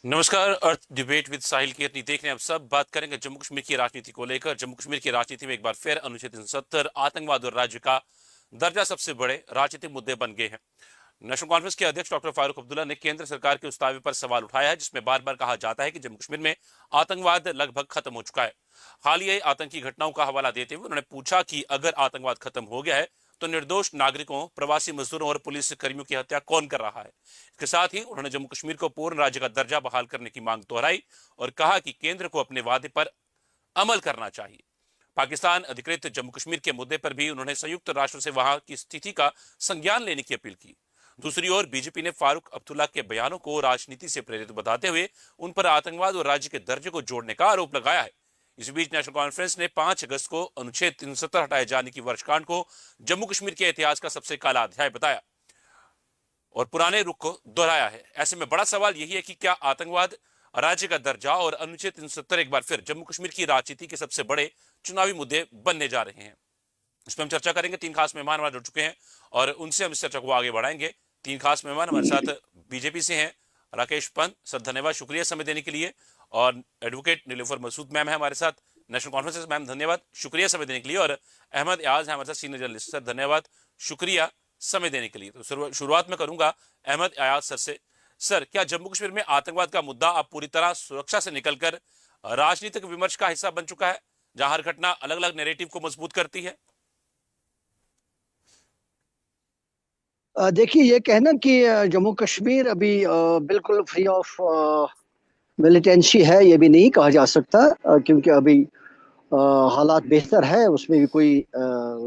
नमस्कार। अर्थ debate with साहिल की अपनी देख रहे हैं। अब सब बात करेंगे जम्मू कश्मीर की राजनीति को लेकर। जम्मू कश्मीर की राजनीति में एक बार फिर अनुच्छेद 370, आतंकवाद और राज्य का दर्जा सबसे बड़े राजनीतिक मुद्दे बन गए हैं। नेशनल कॉन्फ्रेंस के अध्यक्ष डॉक्टर फारूक अब्दुल्ला ने केंद्र सरकार के उस दावे पर सवाल उठाया है जिसमें बार बार कहा जाता है कि जम्मू कश्मीर में आतंकवाद लगभग खत्म हो चुका है। हालिया आतंकी घटनाओं का हवाला देते हुए उन्होंने पूछा कि अगर आतंकवाद खत्म हो गया है तो निर्दोष नागरिकों, प्रवासी मजदूरों और पुलिस कर्मियों की हत्या कौन कर रहा है। इसके साथ ही उन्होंने जम्मू कश्मीर को पूर्ण राज्य का दर्जा बहाल करने की मांग दोहराई और कहा कि केंद्र को अपने वादे पर अमल करना चाहिए। पाकिस्तान अधिकृत जम्मू कश्मीर के मुद्दे पर भी उन्होंने संयुक्त राष्ट्र से वहां की स्थिति का संज्ञान लेने की अपील की। दूसरी ओर बीजेपी ने फारूक अब्दुल्ला के बयानों को राजनीति से प्रेरित बताते हुए उन पर आतंकवाद और राज्य के दर्जे को जोड़ने का आरोप लगाया है। इस बीच नेशनल कॉन्फ्रेंस ने 5 अगस्त को अनुच्छेद 370 हटाए जाने की वर्षगांठ को जम्मू कश्मीर के इतिहास का सबसे काला अध्याय बताया और पुराने रुख को दोहराया है। ऐसे में बड़ा सवाल यही है कि क्या आतंकवाद, राज्य का दर्जा और अनुच्छेद 370 एक बार फिर जम्मू कश्मीर की राजनीति के सबसे बड़े चुनावी मुद्दे बनने जा रहे हैं। इस पर हम चर्चा करेंगे। 3 खास मेहमान हमारे जुड़ चुके हैं और उनसे हम इस चर्चा को आगे बढ़ाएंगे। 3 खास मेहमान हमारे साथ बीजेपी से हैं राकेश पंत सर, धन्यवाद, शुक्रिया समय देने के लिए। और एडवोकेट नीलूफर मसूद मैम है हमारे साथ नेशनल कॉन्फ्रेंस से। मैम धन्यवाद, शुक्रिया समय देने के लिए। और अहमद एयाज है हमारे साथ सीनियर जर्नलिस्ट। सर धन्यवाद, शुक्रिया समय देने के लिए। तो शुरुआत में करूंगा अहमद एयाज सर से। सर, क्या जम्मू कश्मीर में आतंकवाद का मुद्दा अब पूरी तरह सुरक्षा से निकलकर राजनीतिक विमर्श का हिस्सा बन चुका है, जहां हर घटना अलग अलग नैरेटिव को मजबूत करती है? देखिए, ये कहना कि जम्मू कश्मीर अभी बिल्कुल फ्री ऑफ मिलिटेंसी है, ये भी नहीं कहा जा सकता, क्योंकि अभी हालात बेहतर है, उसमें भी कोई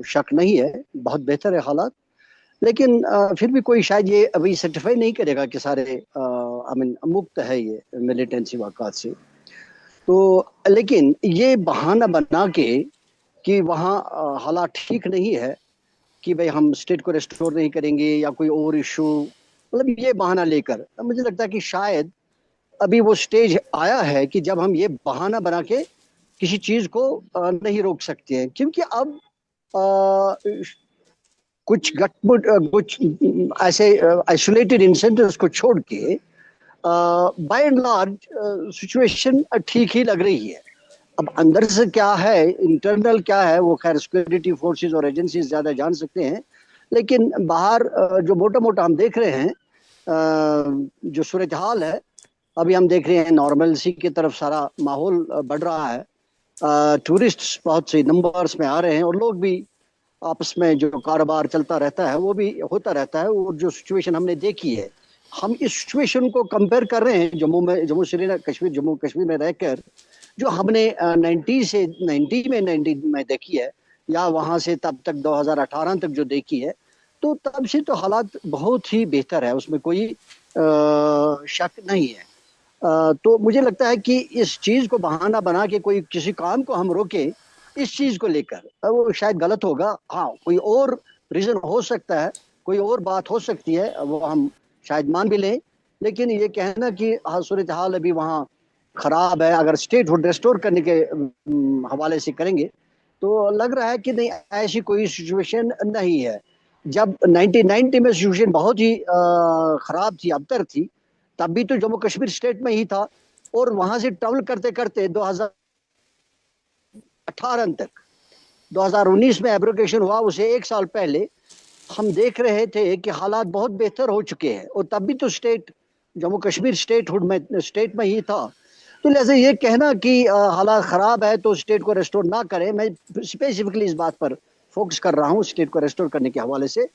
शक नहीं है। बहुत बेहतर है हालात। लेकिन फिर भी कोई शायद ये अभी सर्टिफाई नहीं करेगा कि सारे आई मीन मुक्त है ये मिलिटेंसी वाक़ात से। तो लेकिन ये बहाना बना के कि वहाँ हालात ठीक नहीं है, कि भाई हम स्टेट को रेस्टोर नहीं करेंगे या कोई और इशू, मतलब ये बहाना लेकर मुझे लगता है कि शायद अभी वो स्टेज आया है कि जब हम ये बहाना बना के किसी चीज को नहीं रोक सकते हैं, क्योंकि अब अ, कुछ गटमुट कुछ ऐसे आइसोलेटेड इंसिडेंट्स को छोड़ के बाय एंड लार्ज सिचुएशन ठीक ही लग रही है। अब अंदर से क्या है, इंटरनल क्या है, वो खैर सिक्योरिटी फोर्सेस और एजेंसीज ज्यादा जान सकते हैं। लेकिन बाहर जो मोटा मोटा हम देख रहे हैं, जो सूरत हाल है, अभी हम देख रहे हैं नॉर्मलसी की तरफ सारा माहौल बढ़ रहा है। टूरिस्ट बहुत से नंबर्स में आ रहे हैं और लोग भी आपस में जो कारोबार चलता रहता है वो भी होता रहता है। और जो सिचुएशन हमने देखी है, हम इस सिचुएशन को कंपेयर कर रहे हैं जम्मू श्रीनगर कश्मीर जम्मू कश्मीर में रहकर, जो हमने 90 में देखी है, या वहां से तब तक 2018 तक जो देखी है। तो तब से तो हालात बहुत ही बेहतर है, उसमें कोई शक नहीं है। तो मुझे लगता है कि इस चीज को बहाना बना के कोई किसी काम को हम रोके इस चीज को लेकर, वो शायद गलत होगा। हाँ, कोई और रीजन हो सकता है, कोई और बात हो सकती है, वो हम शायद मान भी लें। लेकिन ये कहना कि हाँ सूरत हाल अभी वहाँ खराब है, अगर स्टेटहुड रेस्टोर करने के हवाले से करेंगे, तो लग रहा है कि नहीं, ऐसी कोई सिचुएशन नहीं है। जब 1990 में सिचुएशन बहुत ही खराब थी, अबतर थी, तब भी तो जम्मू कश्मीर स्टेट में ही था। और वहां से ट्रेवल करते करते 2018 तक, 2019 में एब्रोगेशन हुआ, उसे एक साल पहले हम देख रहे थे कि हालात बहुत बेहतर हो चुके हैं। और तब भी तो स्टेट जम्मू कश्मीर स्टेट में ही था। तो लिहाजा ये कहना कि हालात खराब है तो स्टेट को रेस्टोर ना करें, मैं स्पेसिफिकली इस बात पर फोकस कर रहा हूँ स्टेट को रेस्टोर करने के हवाले से,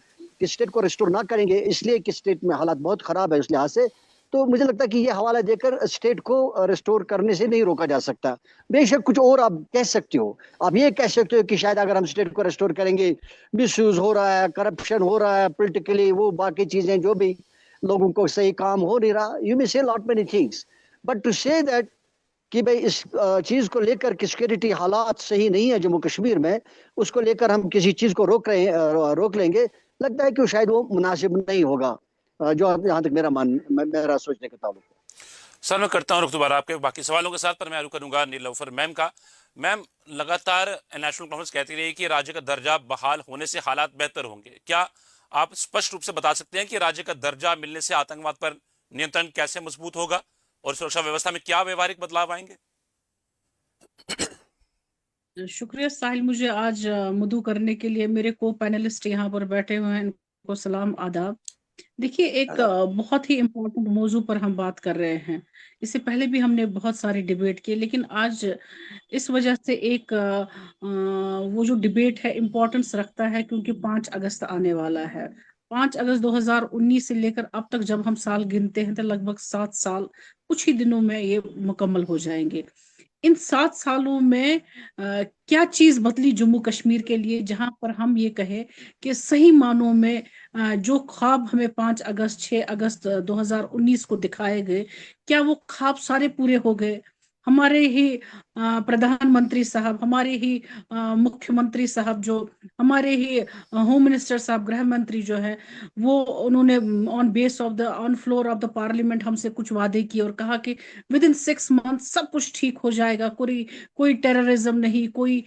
कि स्टेट को रेस्टोर ना करेंगे इसलिए कि स्टेट में हालात बहुत खराब है उस लिहाज से। तो मुझे लगता है कि ये हवाला देकर स्टेट को रेस्टोर करने से नहीं रोका जा सकता। बेशक कुछ और आप कह सकते हो, आप ये कह सकते हो कि शायद अगर हम स्टेट को रेस्टोर करेंगे, मिसयूज हो रहा है, करप्शन हो रहा है पोलिटिकली, वो बाकी चीजें जो भी, लोगों को सही काम हो नहीं रहा, you may say lot many things. But to say that कि भाई इस चीज को लेकर कि सिक्योरिटी हालात सही नहीं है जम्मू कश्मीर में, उसको लेकर हम किसी चीज को रोक लेंगे, लगता है कि शायद वो मुनासिब नहीं होगा, जो यहाँ तक मेरा सोचने का ताल्लुक है। सर, मैं करता हूँ रुख दोबारा आपके बाकी सवालों के साथ, पर मैं रुख करूंगा नीलूफर मैम का। मैम, लगातार नेशनल कॉन्फ्रेंस कहती रही कि राज्य का दर्जा बहाल होने से हालात बेहतर होंगे। क्या आप स्पष्ट रूप से बता सकते हैं कि राज्य का दर्जा मिलने से आतंकवाद पर नियंत्रण कैसे मजबूत होगा? और सुरक्षा व्यवस्था में क्या व्यवहारिक बदलाव आएंगे? शुक्रिया साहिल, मुझे आज मधु करने के लिए। मेरे को पैनलिस्ट यहाँ पर बैठे हुए हैं, इनको सलाम आदाब। देखिए, एक बहुत ही इम्पोर्टेंट मौजू पर हम बात कर रहे हैं। इससे पहले भी हमने बहुत सारे डिबेट किए, लेकिन आज इस वजह से एक वो जो डिबेट है इम्पोर्टेंस रखता है, क्योंकि 5 अगस्त आने वाला है। 5 अगस्त 2019 से लेकर अब तक जब हम साल गिनते हैं तो लगभग 7 साल कुछ ही दिनों में ये मुकम्मल हो जाएंगे। इन 7 सालों में क्या चीज बदली जम्मू कश्मीर के लिए, जहां पर हम ये कहें कि सही मानों में जो ख्वाब हमें 5 अगस्त 6 अगस्त 2019 को दिखाए गए, क्या वो ख्वाब सारे पूरे हो गए? हमारे ही प्रधानमंत्री साहब, हमारे ही मुख्यमंत्री साहब, जो हमारे ही होम मिनिस्टर साहब, गृह मंत्री जो है, वो उन्होंने on floor of the parliament हमसे कुछ वादे किए और कहा कि विद इन 6 मंथ सब कुछ ठीक हो जाएगा, कोई कोई टेररिज्म नहीं, कोई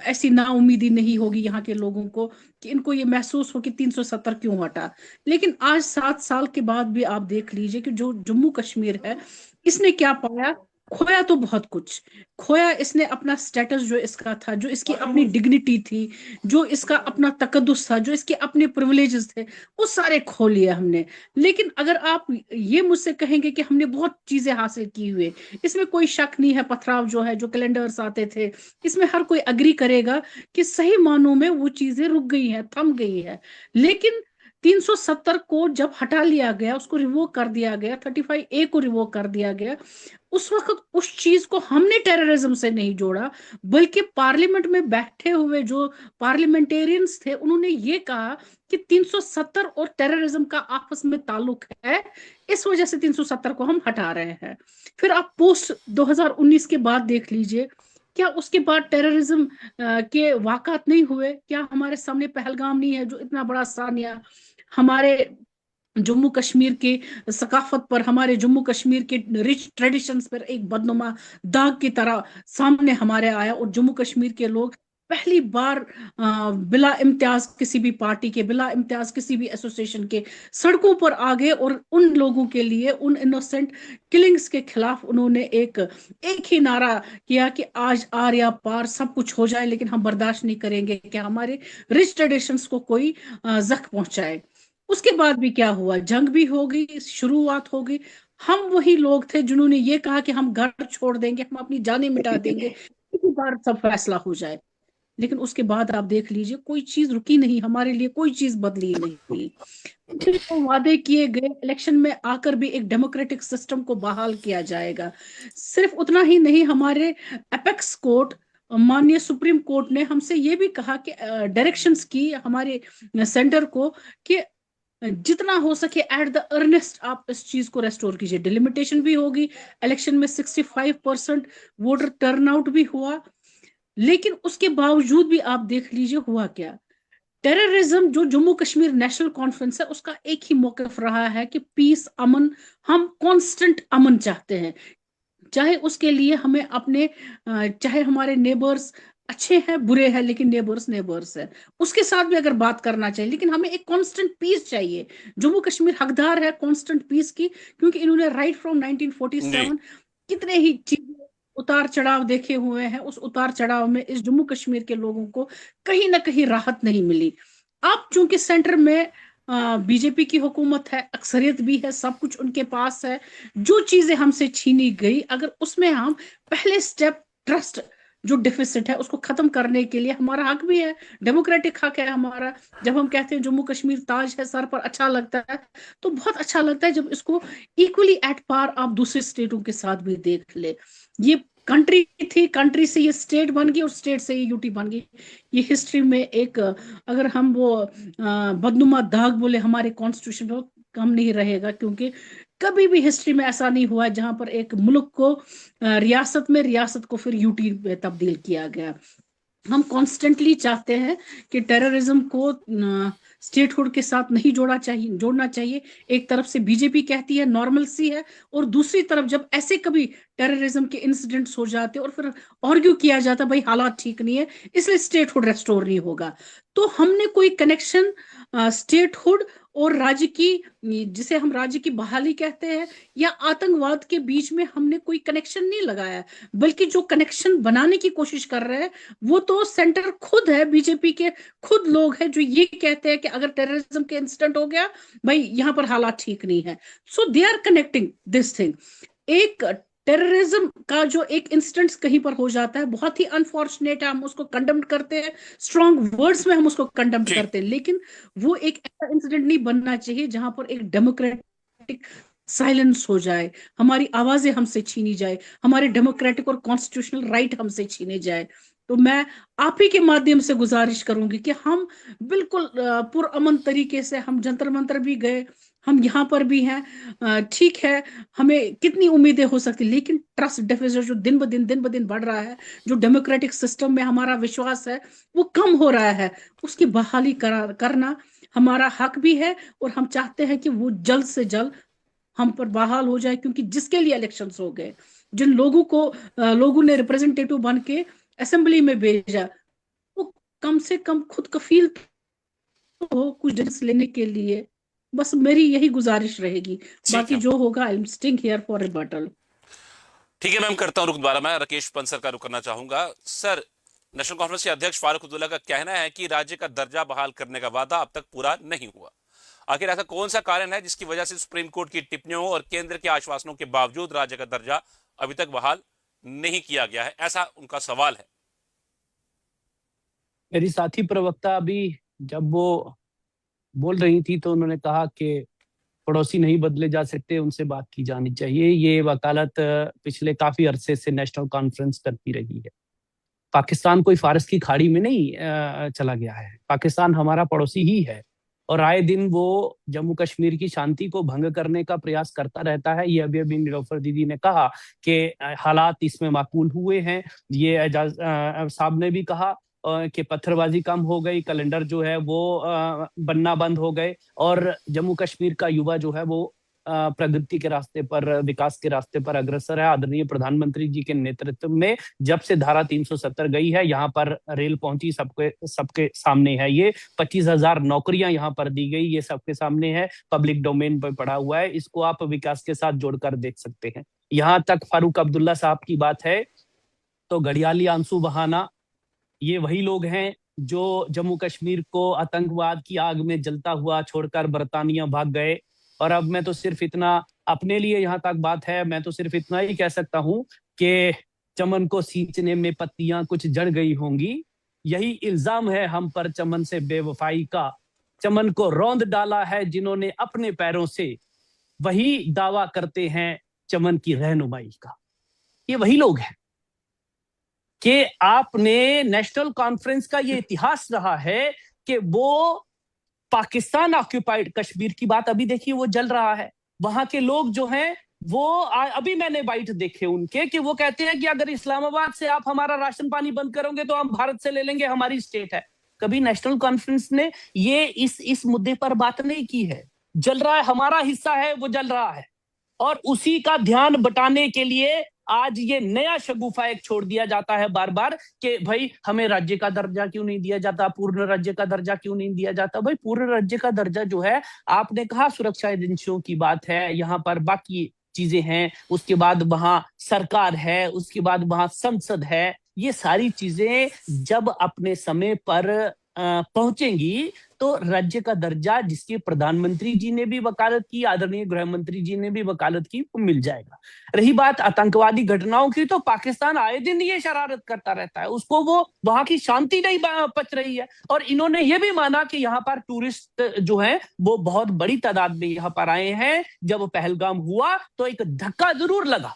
ऐसी नाउमीदी नहीं होगी यहाँ के लोगों को कि इनको ये महसूस हो कि 370 क्यों हटा। लेकिन आज 7 साल के बाद भी आप देख लीजिए कि जो जम्मू कश्मीर है, इसने क्या पाया? खोया तो बहुत कुछ खोया। इसने अपना स्टेटस जो इसका था, जो इसकी अपनी डिग्निटी थी, जो इसका अपना तकद्दुस था, जो इसके अपने प्रिविलेजेस थे, वो सारे खो लिए हमने। लेकिन अगर आप ये मुझसे कहेंगे कि हमने बहुत चीजें हासिल की हुए, इसमें कोई शक नहीं है। पथराव जो है, जो कैलेंडर्स आते थे, इसमें हर कोई अग्री करेगा कि सही मानों में वो चीजें रुक गई हैं, थम गई है। लेकिन 370 को जब हटा लिया गया, उसको रिवोक कर दिया गया, 35A को रिवोक कर दिया गया, उस वक्त उस चीज को हमने टेररिज्म से नहीं जोड़ा, बल्कि पार्लियामेंट में बैठे हुए जो पार्लियामेंटेरियंस थे, उन्होंने ये कहा कि 370 और टेररिज्म का आपस में ताल्लुक है, इस वजह से 370 को हम हटा रहे हैं। फिर आप पोस्ट 2019 के बाद देख लीजिए, क्या उसके बाद टेररिज्म के वाकआत नहीं हुए? क्या हमारे सामने पहलगाम नहीं है, जो इतना बड़ा सानिया हमारे जम्मू कश्मीर के सकाफत पर, हमारे जम्मू कश्मीर के रिच ट्रेडिशंस पर एक बदनुमा दाग की तरह सामने हमारे आया, और जम्मू कश्मीर के लोग पहली बार बिला इम्तियाज किसी भी पार्टी के, बिला इम्तियाज किसी भी एसोसिएशन के सड़कों पर आ गए, और उन लोगों के लिए, उन इनोसेंट किलिंग्स के खिलाफ उन्होंने एक एक ही नारा किया कि आज आर या पार सब कुछ हो जाए, लेकिन हम बर्दाश्त नहीं करेंगे कि हमारे रिच ट्रेडिशंस को कोई जख्म पहुंचाए। उसके बाद भी क्या हुआ? जंग भी हो गई, शुरुआत हो गई। हम वही लोग थे जिन्होंने ये कहा कि हम घर छोड़ देंगे, हम अपनी जानें मिटा देंगे, इसी बार सब फैसला हो जाए। लेकिन उसके बाद आप देख लीजिए, कोई चीज रुकी नहीं, हमारे लिए कोई चीज बदली नहीं। फिर तो वादे किए गए, इलेक्शन में आकर भी एक डेमोक्रेटिक सिस्टम को बहाल किया जाएगा। सिर्फ उतना ही नहीं, हमारे एपेक्स कोर्ट, माननीय सुप्रीम कोर्ट ने हमसे ये भी कहा कि डायरेक्शंस की हमारे सेंटर को कि जितना हो सके एट द अर्नेस्ट आप इस चीज को रेस्टोर कीजिए। डिलिमिटेशन भी होगी, इलेक्शन में 65% वोटर टर्नआउट भी हुआ, लेकिन उसके बावजूद भी आप देख लीजिए हुआ क्या। टेररिज्म, जो जम्मू कश्मीर नेशनल कॉन्फ्रेंस है, उसका एक ही मौकफ रहा है कि पीस, अमन, हम कांस्टेंट अमन चाहते हैं। चाहे उसके लिए हमें अपने चाहे हमारे नेबर्स अच्छे हैं बुरे हैं, लेकिन नेबर्स नेबर्स है, उसके साथ भी अगर बात करना चाहिए, लेकिन हमें एक कांस्टेंट पीस चाहिए। जम्मू कश्मीर हकदार है कांस्टेंट पीस की, क्योंकि इन्होंने राइट फ्रॉम जी 1947 कितने ही चीजें, उतार चढ़ाव देखे हुए हैं। उस उतार चढ़ाव में इस जम्मू कश्मीर के लोगों को कहीं ना कहीं राहत नहीं मिली। अब चूंकि सेंटर में बीजेपी की हुकूमत है, अक्सरियत भी है, सब कुछ उनके पास है, जो चीजें हमसे छीनी गई, अगर उसमें हम पहले स्टेप, ट्रस्ट जो डिफिसिट है उसको खत्म करने के लिए, हमारा हक भी है, डेमोक्रेटिक हक है हमारा। जब हम कहते हैं जम्मू कश्मीर ताज है सर पर, अच्छा लगता है, तो बहुत अच्छा लगता है जब इसको इक्वली एट पार आप दूसरे स्टेटों के साथ भी देख ले। ये कंट्री थी, कंट्री से ये स्टेट बन गई, और स्टेट से ये यूटी बन गई। ये हिस्ट्री में एक, अगर हम वो बदनुमा दाग बोले हमारे कॉन्स्टिट्यूशन को, कम नहीं रहेगा, क्योंकि कभी भी हिस्ट्री में ऐसा नहीं हुआ जहां पर एक मुल्क को रियासत में, रियासत को फिर यूटी में तब्दील किया गया। हम कॉन्स्टेंटली चाहते हैं कि टेररिज्म को स्टेटहुड के साथ नहीं जोड़ना चाहिए। एक तरफ से बीजेपी कहती है नॉर्मल सी है, और दूसरी तरफ जब ऐसे कभी टेररिज्म के इंसिडेंट्स हो जाते और फिर आर्ग्यू किया जाता भाई हालात ठीक नहीं है, इसलिए स्टेटहुड रेस्टोर नहीं होगा। तो हमने कोई कनेक्शन स्टेटहुड और राज्य की, जिसे हम राज्य की बहाली कहते हैं, या आतंकवाद के बीच में हमने कोई कनेक्शन नहीं लगाया, बल्कि जो कनेक्शन बनाने की कोशिश कर रहे हैं वो तो सेंटर खुद है, बीजेपी के खुद लोग हैं जो ये कहते हैं कि अगर टेररिज्म के इंसिडेंट हो गया, भाई यहाँ पर हालात ठीक नहीं है। So they are connecting this thing. एक टेररिज्म का जो एक इंसिडेंट कहीं पर हो जाता है, बहुत ही अनफॉर्चुनेट है, हम उसको कंडेम करते हैं, स्ट्रॉन्ग वर्ड्स में हम उसको कंडेम जी करते हैं, लेकिन वो एक ऐसा इंसिडेंट नहीं बनना चाहिए जहां पर एक डेमोक्रेटिक साइलेंस हो जाए, हमारी आवाजें हमसे छीनी जाए, हमारे डेमोक्रेटिक और कॉन्स्टिट्यूशनल राइट हमसे छीने जाए। तो मैं आप ही के माध्यम से गुजारिश करूंगी कि हम बिल्कुल पुरअमन तरीके से, हम जंतर मंतर भी गए, हम यहाँ पर भी हैं, ठीक है, हमें कितनी उम्मीदें हो सकती, लेकिन ट्रस्ट डेफिसिट जो दिन ब दिन बढ़ रहा है, जो डेमोक्रेटिक सिस्टम में हमारा विश्वास है वो कम हो रहा है, उसकी बहाली करना हमारा हक भी है, और हम चाहते हैं कि वो जल्द से जल्द हम पर बहाल हो जाए, क्योंकि जिसके लिए इलेक्शंस हो गए, जिन लोगों को लोगों ने रिप्रेजेंटेटिव बन के असेंबली में भेजा, वो कम से कम खुद कफील तो हो कुछ डिसीजन लेने के लिए। बस मेरी यही गुजारिश रहेगी, ठीक बाकी है। जो होगा I am sting here for rebuttal. ठीक है मैम, करता हूं रुख दोबारा। मैं राकेश पंसर का रुख करना चाहूंगा। सर, नेशनल कॉन्फ्रेंस के अध्यक्ष फारूक अब्दुल्ला का कहना है कि राज्य का दर्जा बहाल करने का वादा अब तक पूरा नहीं हुआ। आखिर ऐसा कौन सा कारण है जिसकी वजह से सुप्रीम कोर्ट की टिप्पणियों और केंद्र के आश्वासनों के बावजूद राज्य का दर्जा अभी तक बहाल नहीं किया गया है, ऐसा उनका सवाल है। मेरी साथी प्रवक्ता अभी जब वो बोल रही थी तो उन्होंने कहा कि पड़ोसी नहीं बदले जा सकते, उनसे बात की जानी चाहिए। ये वकालत पिछले काफी अरसे से नेशनल कॉन्फ्रेंस करती रही है। पाकिस्तान कोई फारस की खाड़ी में नहीं चला गया है, पाकिस्तान हमारा पड़ोसी ही है, और आए दिन वो जम्मू कश्मीर की शांति को भंग करने का प्रयास करता रहता है। ये अभी अभी निलोफर दीदी ने कहा कि हालात इसमें माकूल हुए हैं। ये एजाज साहब ने भी कहा कि पत्थरबाजी कम हो गई, कैलेंडर जो है वो बनना बंद हो गए, और जम्मू कश्मीर का युवा जो है वो प्रगति के रास्ते पर, विकास के रास्ते पर अग्रसर है। आदरणीय प्रधानमंत्री जी के नेतृत्व में जब से धारा 370 गई है, यहाँ पर रेल पहुंची, सबके सबके सामने है। ये 25,000 नौकरियां यहाँ पर दी गई, ये सबके सामने है, पब्लिक डोमेन पर पड़ा हुआ है। इसको आप विकास के साथ जोड़कर देख सकते हैं। यहाँ तक फारूक अब्दुल्ला साहब की बात है तो घड़ियाली आंसू बहाना, ये वही लोग हैं जो जम्मू कश्मीर को आतंकवाद की आग में जलता हुआ छोड़कर बरतानिया भाग गए। और अब मैं तो सिर्फ इतना, अपने लिए यहाँ तक बात है, मैं तो सिर्फ इतना ही कह सकता हूं कि चमन को सींचने में पत्तियां कुछ जड़ गई होंगी, यही इल्जाम है हम पर चमन से बेवफाई का। चमन को रौंद डाला है जिन्होंने अपने पैरों से, वही दावा करते हैं चमन की रहनुमाई का। ये वही लोग हैं कि आपने नेशनल कॉन्फ्रेंस का ये इतिहास रहा है कि वो पाकिस्तान ऑक्यूपाइड कश्मीर की बात अभी देखिए वो जल रहा है। वहां के लोग जो हैं वो अभी मैंने बाइट देखे उनके कि वो कहते हैं कि अगर इस्लामाबाद से आप हमारा राशन पानी बंद करोगे तो हम भारत से ले लेंगे, हमारी स्टेट है। कभी नेशनल कॉन्फ्रेंस ने ये इस मुद्दे पर बात नहीं की है। जल रहा है, हमारा हिस्सा है वो जल रहा है, और उसी का ध्यान बटाने के लिए आज ये नया शगुफा एक छोड़ दिया जाता है बार बार कि भाई हमें राज्य का दर्जा क्यों नहीं दिया जाता, पूर्ण राज्य का दर्जा क्यों नहीं दिया जाता। भाई पूर्ण राज्य का दर्जा जो है, आपने कहा सुरक्षा एजेंसियों की बात है, यहाँ पर बाकी चीजें हैं, उसके बाद वहां सरकार है, उसके बाद वहां संसद है। ये सारी चीजें जब अपने समय पर पहुंचेंगी तो राज्य का दर्जा, जिसकी प्रधानमंत्री जी ने भी वकालत की, आदरणीय गृह मंत्री जी ने भी वकालत की, वो मिल जाएगा। रही बात आतंकवादी घटनाओं की, तो पाकिस्तान आए दिन ये शरारत करता रहता है, उसको वो वहां की शांति नहीं पच रही है। और इन्होंने ये भी माना कि यहाँ पर टूरिस्ट जो है वो बहुत बड़ी तादाद में यहाँ पर आए हैं। जब पहलगाम हुआ तो एक धक्का जरूर लगा,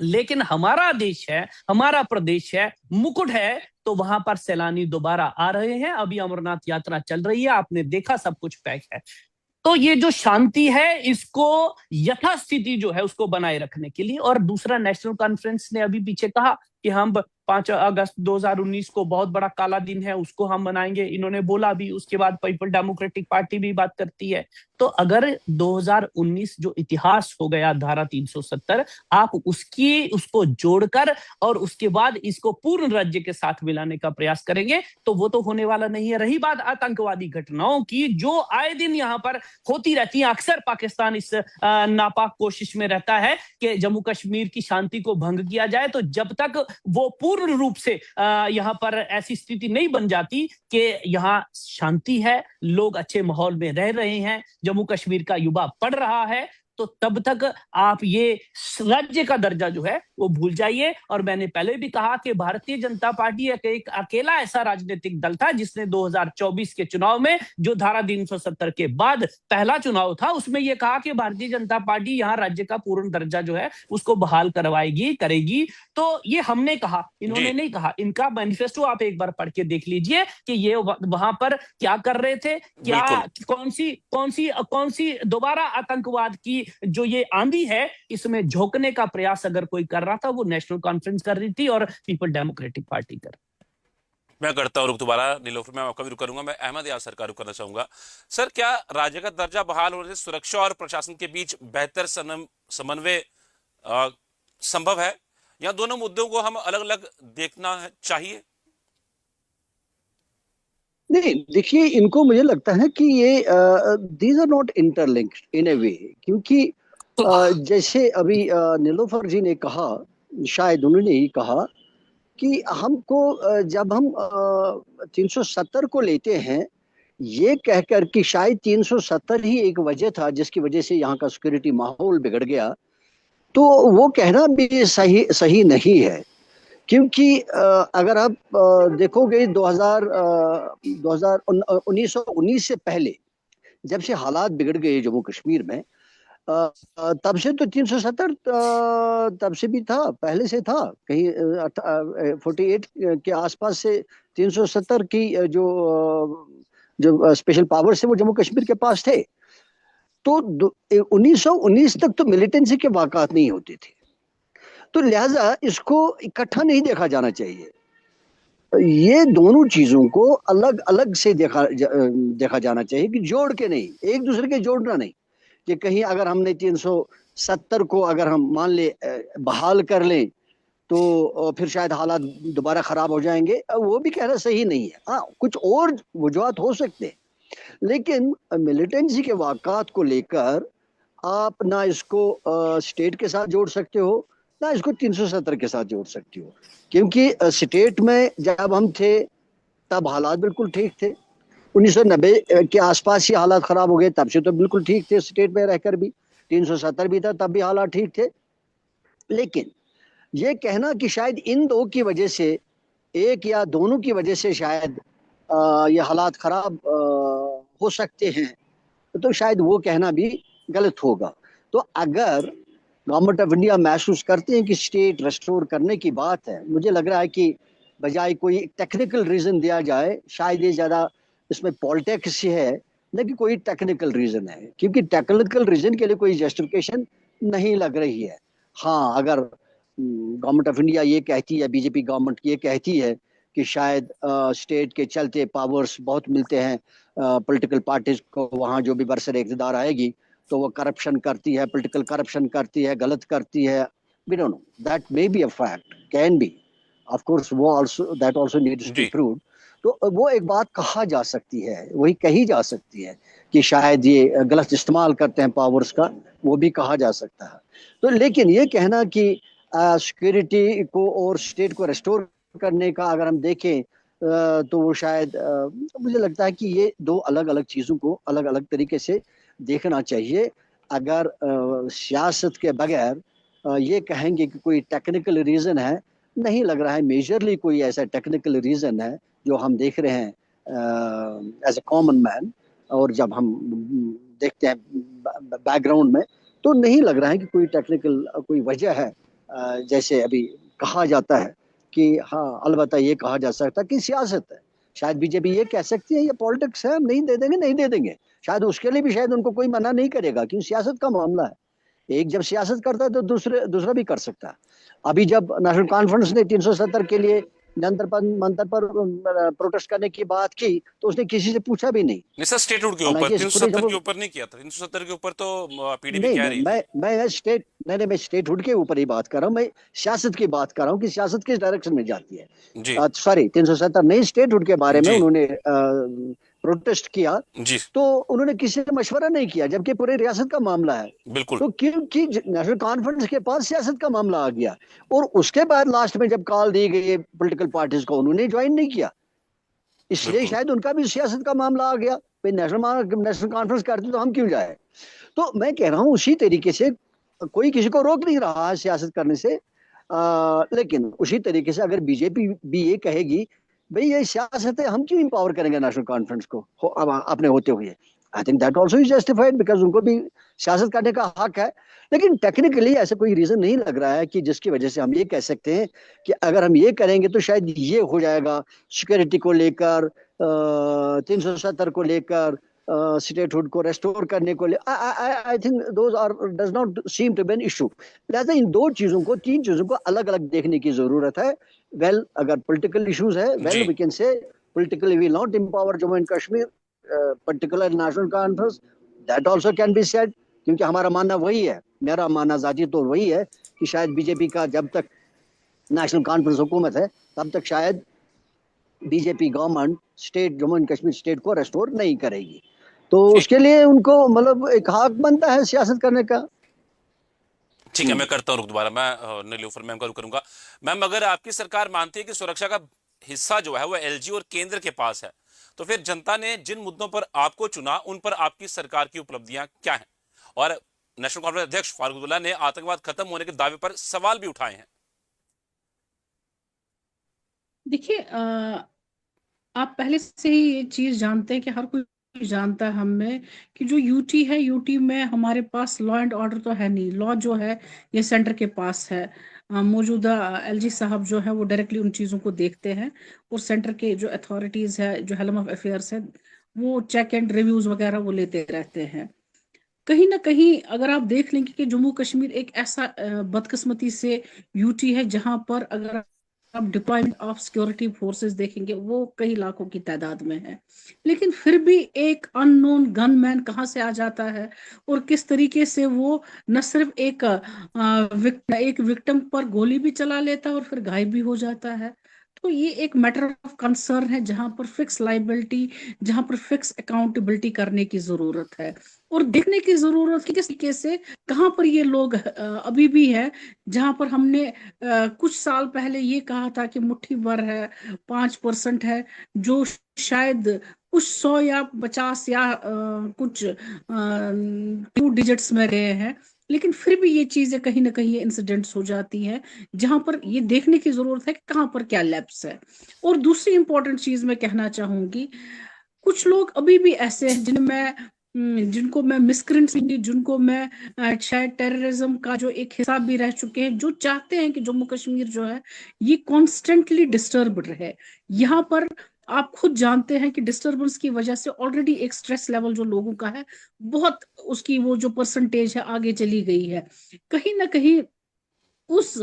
लेकिन हमारा देश है, हमारा प्रदेश है, मुकुट है, तो वहां पर सैलानी दोबारा आ रहे हैं। अभी अमरनाथ यात्रा चल रही है, आपने देखा सब कुछ पैक है। तो ये जो शांति है, इसको यथास्थिति जो है उसको बनाए रखने के लिए। और दूसरा, नेशनल कॉन्फ्रेंस ने अभी पीछे कहा कि हम 5 अगस्त 2019 को बहुत बड़ा काला दिन है, उसको हम मनाएंगे, इन्होंने बोला भी। उसके बाद पीपल डेमोक्रेटिक पार्टी भी बात करती है। तो अगर 2019 जो इतिहास हो गया धारा 370, आप उसको जोड़कर और उसके बाद इसको पूर्ण राज्य के साथ मिलाने का प्रयास करेंगे तो वो तो होने वाला नहीं है। रही बात आतंकवादी घटनाओं की, जो आए दिन यहाँ पर होती रहती है, अक्सर पाकिस्तान इस नापाक कोशिश में रहता है कि जम्मू कश्मीर की शांति को भंग किया जाए। तो जब तक वो पूर्ण रूप से यहाँ पर ऐसी स्थिति नहीं बन जाती कि यहाँ शांति है, लोग अच्छे माहौल में रह रहे हैं, जम्मू कश्मीर का युवा पढ़ रहा है, तो तब तक आप ये राज्य का दर्जा जो है वो भूल जाइए। और मैंने पहले भी कहा कि भारतीय जनता पार्टी एक अकेला ऐसा राजनीतिक दल था जिसने 2024 के चुनाव में, जो धारा 370 के बाद पहला चुनाव था, उसमें यह कहा कि भारतीय जनता पार्टी यहाँ राज्य का पूर्ण दर्जा जो है उसको बहाल करवाएगी, करेगी। तो ये हमने कहा, इन्होंने नहीं कहा। इनका मैनिफेस्टो आप एक बार पढ़ के देख लीजिए कि ये वहां पर क्या कर रहे थे, क्या कौन सी दोबारा आतंकवाद की जो ये आंधी है इसमें झोंकने का प्रयास अगर कोई कर रहा था, वो नेशनल कॉन्फ्रेंस कर रही थी और पीपल डेमोक्रेटिक पार्टी कर। मैं करता हूँ रुक दोबारा नीलोफर, मैं आपका भी रुक करूंगा। मैं अहमद यार सरकार रुक करना चाहूंगा। सर, क्या राज्य का दर्जा बहाल होने से सुरक्षा और प्रशासन के बीच बेहतर समन्वय संभव है, या दोनों मुद्दों को हम अलग अलग देखना चाहिए? नहीं, देखिए, इनको मुझे लगता है कि ये दीज आर नॉट इंटरलिंक्ड इन ए वे, क्योंकि जैसे अभी नीलोफर जी ने कहा, शायद उन्होंने ही कहा कि हमको जब हम 370 को लेते हैं, ये कहकर कि शायद 370 ही एक वजह था जिसकी वजह से यहाँ का सिक्योरिटी माहौल बिगड़ गया, तो वो कहना भी सही नहीं है। क्योंकि अगर आप देखोगे 1919 से पहले जब से हालात बिगड़ गए जम्मू कश्मीर में, तब से तो 370 तब से भी था, पहले से था, कहीं 48 के आसपास से 370 की जो स्पेशल पावर्स थे वो जम्मू कश्मीर के पास थे। तो 1919 तक तो मिलिटेंसी के वाक़ात नहीं होते थे, तो लिहाजा इसको इकट्ठा नहीं देखा जाना चाहिए। ये दोनों चीजों को अलग अलग से देखा जाना चाहिए, कि जोड़ के नहीं, एक दूसरे के जोड़ना नहीं। कि कहीं अगर हमने 370 को अगर हम मान ले बहाल कर लें तो फिर शायद हालात दोबारा खराब हो जाएंगे, वो भी कहना सही नहीं है। हाँ, कुछ और वजूहत हो सकते हैं, लेकिन मिलिटेंसी के वाक़ात को लेकर आप ना इसको स्टेट के साथ जोड़ सकते हो, ना इसको 370 के साथ जोड़ सकते हो। क्योंकि स्टेट में जब हम थे तब हालात बिल्कुल ठीक थे, 1990 के आसपास ही हालात खराब हो गए, तब से तो बिल्कुल ठीक थे स्टेट में रहकर भी, 370 भी था तब भी हालात ठीक थे। लेकिन ये कहना कि शायद इन दो की वजह से, एक या दोनों की वजह से शायद ये हालात खराब हो सकते हैं, तो शायद वो कहना भी गलत होगा। तो अगर गवर्नमेंट ऑफ इंडिया महसूस करते हैं कि स्टेट रेस्टोर करने की बात है, मुझे लग रहा है कि बजाय कोई टेक्निकल रीजन दिया जाए, शायद ये ज़्यादा इसमें पॉलिटिक्स है, न कि कोई टेक्निकल रीजन है, क्योंकि टेक्निकल रीजन के लिए कोई जस्टिफिकेशन नहीं लग रही है। हाँ, अगर गवर्नमेंट ऑफ इंडिया ये कहती है, बीजेपी गवर्नमेंट ये कहती है कि शायद स्टेट के चलते पावर्स बहुत मिलते हैं पॉलिटिकल पार्टीज को, वहाँ जो भी बरसर इक़्तिदार आएगी तो वो करप्शन करती है, पॉलिटिकल करप्शन करती है, गलत करती है। We don't know, that may be a fact, can be, of course, वो also that also needs to be proved. तो वो एक बात कहा जा सकती है, वही कही जा सकती है कि शायद ये गलत इस्तेमाल करते हैं पावर्स का, वो भी कहा जा सकता है। तो लेकिन ये कहना कि सिक्योरिटी को और स्टेट को रेस्टोर करने का अगर हम देखें तो वो शायद मुझे लगता है कि ये दो अलग अलग चीज़ों को अलग अलग तरीके से देखना चाहिए। अगर सियासत के बगैर ये कहेंगे कि कोई टेक्निकल रीज़न है, नहीं लग रहा है मेजरली कोई ऐसा टेक्निकल रीज़न है जो हम देख रहे हैं एज ए कॉमन मैन, और जब हम देखते हैं बैकग्राउंड में, तो नहीं लग रहा है कि कोई टेक्निकल कोई वजह है जैसे अभी कहा जाता है कि हाँ, अलबत्ता ये कहा जा सकता है कि सियासत है। शायद बीजेपी ये कह सकती है ये पॉलिटिक्स है, हम नहीं दे देंगे, नहीं दे देंगे। शायद उसके लिए भी शायद उनको कोई मना नहीं करेगा, क्योंकि सियासत का मामला है। एक जब सियासत करता है तो दूसरा भी कर सकता है। अभी जब नेशनल कॉन्फ्रेंस ने 370 के लिए जंतर मंतर पर प्रोटेस्ट करने की बात की तो उसने किसी से पूछा भी नहीं। नहीं सर, स्टेटहुड के ऊपर हालांकि पूरे 370 जम्मू के ऊपर नहीं किया था। 370 के ऊपर तो पीडीपी नहीं कह नहीं रही थी। मैं स्टेट नहीं मैं स्टेटहुड के ऊपर ही बात कर रहा हूँ। मैं सियासत की बात कर रहा हूँ कि सियासत किस डायरेक्शन में जाती है। जी सॉरी 370 नहीं, स्टेटहुड के बारे में जी उन्होंने प्रोटेस्ट किया जी तो उन्होंने किसी से मशवरा नहीं किया, जबकि पूरे रियासत का मामला है। बिल्कुल तो क्योंकि नेशनल कॉन्फ्रेंस के पास सियासत का मामला आ गया और उसके बाद लास्ट में जब कॉल दी गई पॉलिटिकल पार्टीज को, उन्होंने ज्वाइन नहीं किया, इसलिए बिल्कुल। शायद उनका भी सियासत का मामला आ गया। भाई नेशनल कॉन्फ्रेंस करते तो हम क्यों जाए। तो मैं कह रहा हूँ उसी तरीके से कोई किसी को रोक नहीं रहा है सियासत करने से। लेकिन उसी तरीके से अगर बीजेपी भी ये कहेगी भाई ये सियासत है, हम क्यों इंपावर करेंगे नेशनल कॉन्फ्रेंस को अपने होते हुए, I think that also is justified because उनको भी सियासत करने का हक है। लेकिन टेक्निकली ऐसा कोई रीजन नहीं लग रहा है कि जिसकी वजह से हम ये कह सकते हैं कि अगर हम ये करेंगे तो शायद ये हो जाएगा। सिक्योरिटी को लेकर 370 को लेकर स्टेटहुड को रेस्टोर करने को ले I think those are does not seem to be an issue. लिहाजा इन दो चीजों को, तीन चीजों को अलग अलग देखने की जरूरत है। वेल अगर पॉलिटिकल इश्यूज है, वेल जी we can say politically will not empower Jammu and Kashmir, particular national conference, that also can be said, क्योंकि हमारा मानना वही है, मेरा मानना जाती तो वही है कि शायद बीजेपी का जब तक नेशनल कॉन्फ्रेंस हुकूमत है तब तक शायद BJP government state Jammu and Kashmir state को रेस्टोर नहीं करेगी। तो ठीक उसके लिए उनको मतलब एक हक बनता है सियासत करने का। ठीक है, मैं करता हूँ रुक दोबारा। मैं नीलूफर मैम का रुक करूंगा। मैम, अगर आपकी सरकार मानती है कि सुरक्षा का हिस्सा जो है वो एलजी और केंद्र के पास है, तो फिर जनता ने जिन मुद्दों पर आपको चुना उन पर आपकी सरकार की उपलब्धियां क्या हैं? और नेशनल कांफ्रेंस अध्यक्ष फारूक अब्दुल्ला ने आतंकवाद खत्म होने के दावे पर सवाल भी उठाए हैं। देखिए आप पहले से ही ये चीज जानते हैं कि हर कोई जानता है हम में कि जो यूटी है, यूटी में हमारे पास लॉ एंड ऑर्डर तो है नहीं। लॉ जो है ये सेंटर के पास है। मौजूदा एलजी साहब जो है वो डायरेक्टली उन चीज़ों को देखते हैं और सेंटर के जो अथॉरिटीज़ है, जो हेलम ऑफ अफेयर्स है, वो चेक एंड रिव्यूज वगैरह वो लेते रहते हैं। कहीं ना कहीं अगर आप देख लेंगे कि जम्मू कश्मीर एक ऐसा बदकिस्मती से यूटी है जहां पर अगर आप डिप्लॉयमेंट ऑफ सिक्योरिटी फोर्सेस देखेंगे वो कई लाखों की तादाद में है, लेकिन फिर भी एक अननोन गनमैन कहाँ से आ जाता है और किस तरीके से वो न सिर्फ एक विक्टिम पर गोली भी चला लेता है और फिर घायल भी हो जाता है। तो ये एक मैटर ऑफ कंसर्न है जहां पर फिक्स लाइबिलिटी, जहां पर फिक्स अकाउंटेबिलिटी करने की जरूरत है और देखने की जरूरत है कि किस तरीके से कहाँ पर ये लोग अभी भी है। जहां पर हमने कुछ साल पहले ये कहा था कि मुट्ठी भर है, 5% है जो शायद कुछ 100 या 50 या कुछ 2 डिजिट्स में गए हैं, लेकिन फिर भी ये चीजें कहीं ना कहीं इंसिडेंट्स हो जाती हैं जहां पर ये देखने की जरूरत है कि कहाँ पर क्या लैप्स है। और दूसरी इंपॉर्टेंट चीज मैं कहना चाहूंगी, कुछ लोग अभी भी ऐसे हैं जिनको मैं मिसक्रेंट्स, जिनको मैं शायद टेररिज्म का जो एक हिस्सा भी रह चुके हैं, जो चाहते हैं कि जम्मू कश्मीर जो है ये कॉन्स्टेंटली डिस्टर्ब्ड रहे। यहाँ पर आप खुद जानते हैं कि डिस्टर्बेंस की वजह से ऑलरेडी एक स्ट्रेस लेवल जो लोगों का है बहुत, उसकी वो जो परसेंटेज है आगे चली गई है। कहीं ना कहीं उस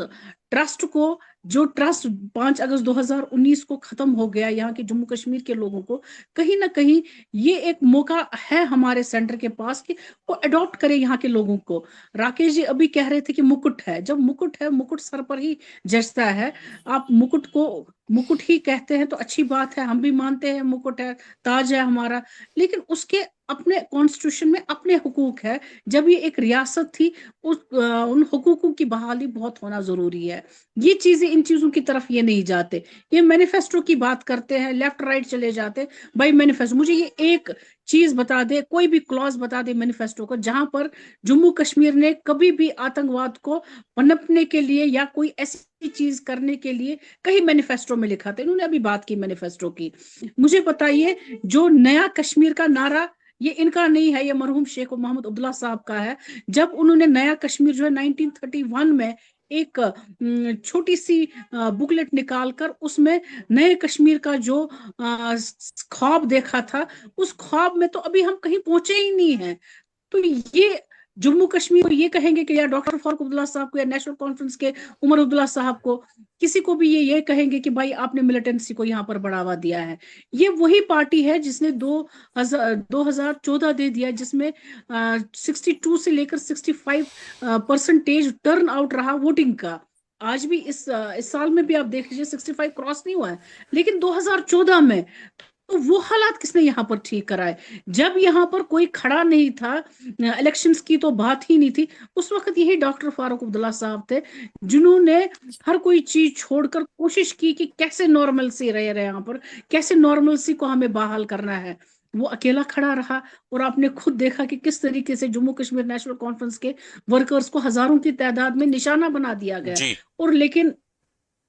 ट्रस्ट को, जो ट्रस्ट 5 अगस्त 2019 को खत्म हो गया यहाँ के जम्मू कश्मीर के लोगों को, कहीं ना कहीं ये एक मौका है हमारे सेंटर के पास कि वो अडॉप्ट करे यहाँ के लोगों को। राकेश जी अभी कह रहे थे कि मुकुट है, जब मुकुट है, मुकुट सर पर ही जचता है। आप मुकुट को मुकुट ही कहते हैं तो अच्छी बात है, हम भी मानते हैं मुकुट है, ताज है हमारा, लेकिन उसके अपने कॉन्स्टिट्यूशन में अपने हुकूक है। जब ये एक रियासत थी उन हुकूकों की बहाली बहुत होना जरूरी है। ये चीजें, इन चीजों की तरफ ये नहीं जाते, ये मैनिफेस्टो की बात करते हैं, लेफ्ट राइट चले जाते। भाई मैनिफेस्टो, मुझे ये एक चीज बता दे, कोई भी क्लॉज बता दे मैनिफेस्टो को जहां पर जम्मू कश्मीर ने कभी भी आतंकवाद को पनपने के लिए या कोई ऐसी चीज करने के लिए कहीं मैनिफेस्टो में लिखा था। इन्होंने अभी बात की मैनिफेस्टो की, मुझे बताइए जो नया कश्मीर का नारा, ये इनका नहीं है, ये मरहूम शेख मोहम्मद अब्दुल्ला साहब का है। जब उन्होंने नया कश्मीर जो है 1931 में एक छोटी सी बुकलेट निकालकर उसमें नए कश्मीर का जो ख्वाब देखा था, उस ख्वाब में तो अभी हम कहीं पहुंचे ही नहीं है। तो ये जम्मू कश्मीर को ये कहेंगे कि या डॉक्टर फारूक अब्दुल्ला साहब को या नेशनल कॉन्फ्रेंस के उमर अब्दुल्ला साहब को, किसी को भी ये कहेंगे कि भाई आपने मिलिटेंसी को यहाँ पर बढ़ावा दिया है। ये वही पार्टी है जिसने 2014 दे दिया, जिसमें 62 से लेकर 65% टर्न आउट रहा वोटिंग का। आज भी इस साल में भी आप देख लीजिए 65 क्रॉस नहीं हुआ है, लेकिन 2014 में तो वो हालात किसने यहाँ पर ठीक कराए? जब यहाँ पर कोई खड़ा नहीं था, इलेक्शंस की तो बात ही नहीं थी, उस वक्त यही डॉक्टर फारूक अब्दुल्ला साहब थे जिन्होंने हर कोई चीज छोड़कर कोशिश की कि कैसे नॉर्मल सी रह रहे यहाँ पर, कैसे नॉर्मल सी को हमें बहाल करना है। वो अकेला खड़ा रहा और आपने खुद देखा कि किस तरीके से जम्मू कश्मीर नेशनल कॉन्फ्रेंस के वर्कर्स को हजारों की तादाद में निशाना बना दिया गया। जी और लेकिन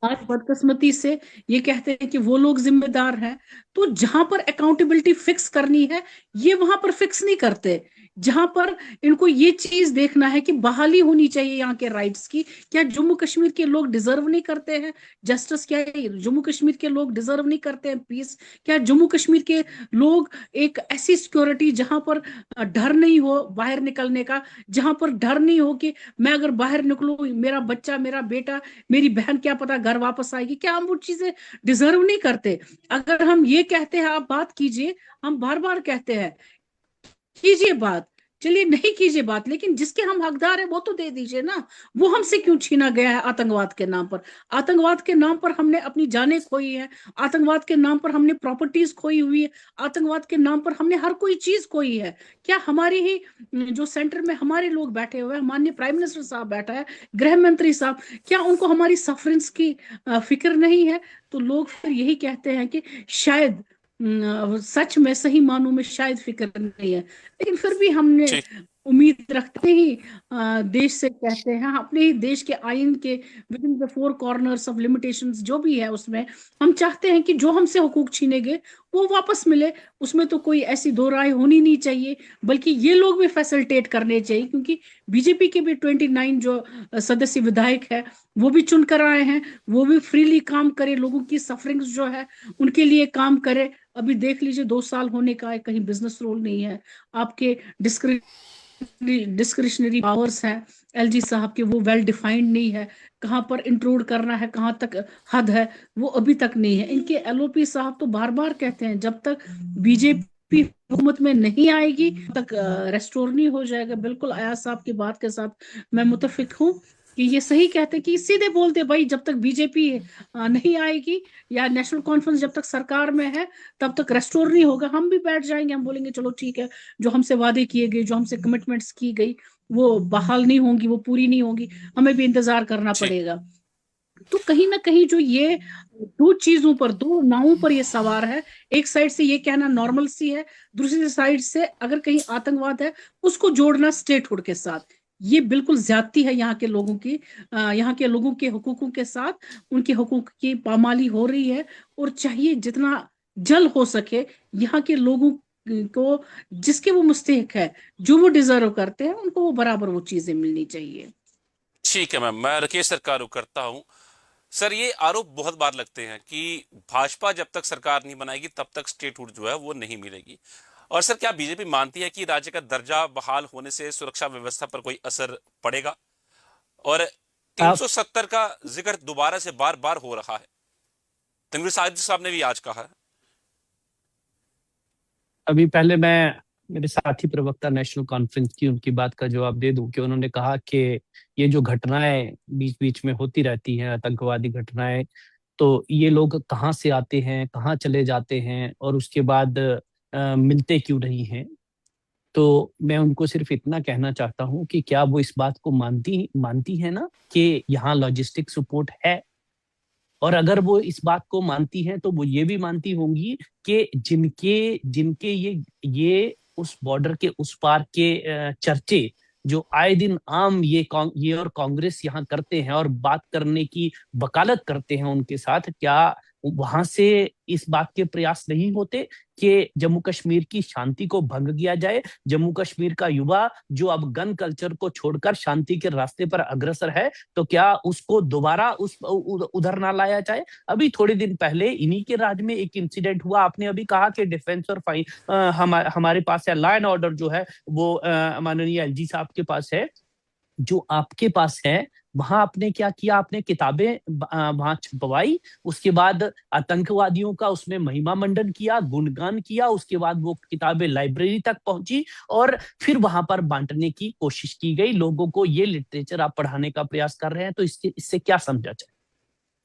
आज बदकिस्मती से ये कहते हैं कि वो लोग जिम्मेदार हैं। तो जहां पर अकाउंटेबिलिटी फिक्स करनी है, ये वहां पर फिक्स नहीं करते। जहां पर इनको ये चीज देखना है कि बहाली होनी चाहिए यहाँ के राइट्स की। क्या जम्मू कश्मीर के लोग डिजर्व नहीं करते हैं जस्टिस? क्या जम्मू कश्मीर के लोग डिजर्व नहीं करते हैं पीस? क्या जम्मू कश्मीर के लोग एक ऐसी सिक्योरिटी जहां पर डर नहीं हो बाहर निकलने का, जहां पर डर नहीं हो कि मैं अगर बाहर निकलूं मेरा बच्चा, मेरा बेटा, मेरी बहन क्या पता घर वापस आएगी? क्या हम वो चीजें डिजर्व नहीं करते? अगर हम ये कहते हैं आप बात कीजिए, हम बार बार कहते हैं कीजिए बात, चलिए नहीं कीजिए बात, लेकिन जिसके हम हकदार है वो तो दे दीजिए ना। वो हमसे क्यों छीना गया है आतंकवाद के नाम पर? आतंकवाद के नाम पर हमने अपनी जानें खोई है, आतंकवाद के नाम पर हमने प्रॉपर्टीज खोई हुई है, आतंकवाद के नाम पर हमने हर कोई चीज खोई है। क्या हमारी ही जो सेंटर में हमारे लोग बैठे हुए हैं, माननीय प्राइम मिनिस्टर साहब बैठा है, गृह मंत्री साहब, क्या उनको हमारी सफरिंग्स की फिक्र नहीं है? तो लोग फिर यही कहते हैं कि शायद सच में, सही मानों में शायद फिक्र नहीं है। लेकिन फिर भी हमने जी उम्मीद रखते ही देश से कहते हैं, अपने ही देश के आइन के with in the four corners of limitations जो भी है उसमें हम चाहते हैं कि जो हमसे हुकूक छीने गए वो वापस मिले। उसमें तो कोई ऐसी दो राय होनी नहीं चाहिए, बल्कि ये लोग भी फैसिलिटेट करने चाहिए, क्योंकि बीजेपी के भी 29 जो सदस्य विधायक है वो भी चुनकर आए हैं, वो भी फ्रीली काम करे, लोगों की सफरिंग्स जो है उनके लिए काम करे। अभी देख लीजिए 2 साल होने का है, कहीं बिजनेस रोल नहीं है, आपके डिस्क्रिशनरी पावर्स हैं एलजी साहब के, वो वेल डिफाइंड नहीं है, कहां पर इंक्लूड करना है, कहां तक हद है, वो अभी तक नहीं है। इनके एलओपी साहब तो बार बार कहते हैं जब तक बीजेपी हुकूमत में नहीं आएगी तक रेस्टोर नहीं हो जाएगा। बिल्कुल अयाज साहब की बात के साथ मैं मुतफिक हूँ कि ये सही कहते कि सीधे बोलते भाई जब तक बीजेपी नहीं आएगी या नेशनल कॉन्फ्रेंस जब तक सरकार में है तब तक रेस्टोर नहीं होगा। हम भी बैठ जाएंगे, हम बोलेंगे चलो ठीक है, जो हमसे वादे किए गए, जो हमसे कमिटमेंट्स की गई वो बहाल नहीं होंगी, वो पूरी नहीं होंगी, हमें भी इंतजार करना जी पड़ेगा। तो कहीं ना कहीं जो ये दो चीजों पर, दो नावों पर ये सवार है। एक साइड से ये कहना नॉर्मल सी है, दूसरी साइड से अगर कहीं आतंकवाद है उसको जोड़ना स्टेटहुड के साथ। ये बिल्कुल ज्यादती है यहाँ के लोगों की, यहाँ के लोगों के हुकूकों के साथ, उनके हुकूक की पामाली हो रही है। और चाहिए जितना जल्द हो सके यहाँ के लोगों को, जिसके वो मुस्तहिक है, जो वो डिजर्व करते हैं, उनको वो बराबर वो चीजें मिलनी चाहिए। ठीक है मैम, मैं राकेश सरकार को करता हूं। सर ये आरोप बहुत बार लगते हैं कि भाजपा जब तक सरकार नहीं बनाएगी तब तक स्टेटहुड जो है वो नहीं मिलेगी। और सर क्या बीजेपी मानती है कि राज्य का दर्जा बहाल होने से सुरक्षा व्यवस्था पर कोई असर पड़ेगा? और आप 370 का जिक्र दोबारा से बार बार हो रहा है, तनवीर साजिद साहब ने भी आज कहा है। अभी पहले मैं मेरे साथी प्रवक्ता नेशनल कॉन्फ्रेंस की उनकी बात का जवाब दे दूं कि उन्होंने कहा कि ये जो घटनाएं बीच बीच में होती रहती हैं, आतंकवादी घटनाएं, तो ये लोग कहाँ से आते हैं, कहाँ चले जाते हैं और उसके बाद मिलते क्यों नहीं हैं। तो मैं उनको सिर्फ इतना कहना चाहता हूँ कि क्या वो इस बात को मानती है ना कि यहाँ लॉजिस्टिक सपोर्ट है। और अगर वो इस बात को मानती हैं तो वो ये भी मानती होंगी कि जिनके जिनके ये उस बॉर्डर के उस पार के चर्चे जो आए दिन आम ये और कांग्रेस यहाँ करते हैं और बात करने की वकालत करते हैं उनके साथ, क्या वहां से इस बात के प्रयास नहीं होते कि जम्मू कश्मीर की शांति को भंग किया जाए, जम्मू कश्मीर का युवा जो अब गन कल्चर को छोड़कर शांति के रास्ते पर अग्रसर है, तो क्या उसको दोबारा उधर ना लाया जाए? अभी थोड़े दिन पहले इन्हीं के राज्य में एक इंसिडेंट हुआ। आपने अभी कहा कि डिफेंस और हमारे पास है, लॉ एंड ऑर्डर जो है वो माननीय एलजी साहब के पास है, जो आपके पास है वहां आपने क्या किया? आपने किताबें वहां छपवाई, उसके बाद आतंकवादियों का उसमें महिमा मंडन किया, गुणगान किया, उसके बाद वो किताबें लाइब्रेरी तक पहुंची और फिर वहां पर बांटने की कोशिश की गई। लोगों को ये लिटरेचर आप पढ़ाने का प्रयास कर रहे हैं, तो इससे क्या समझा जाए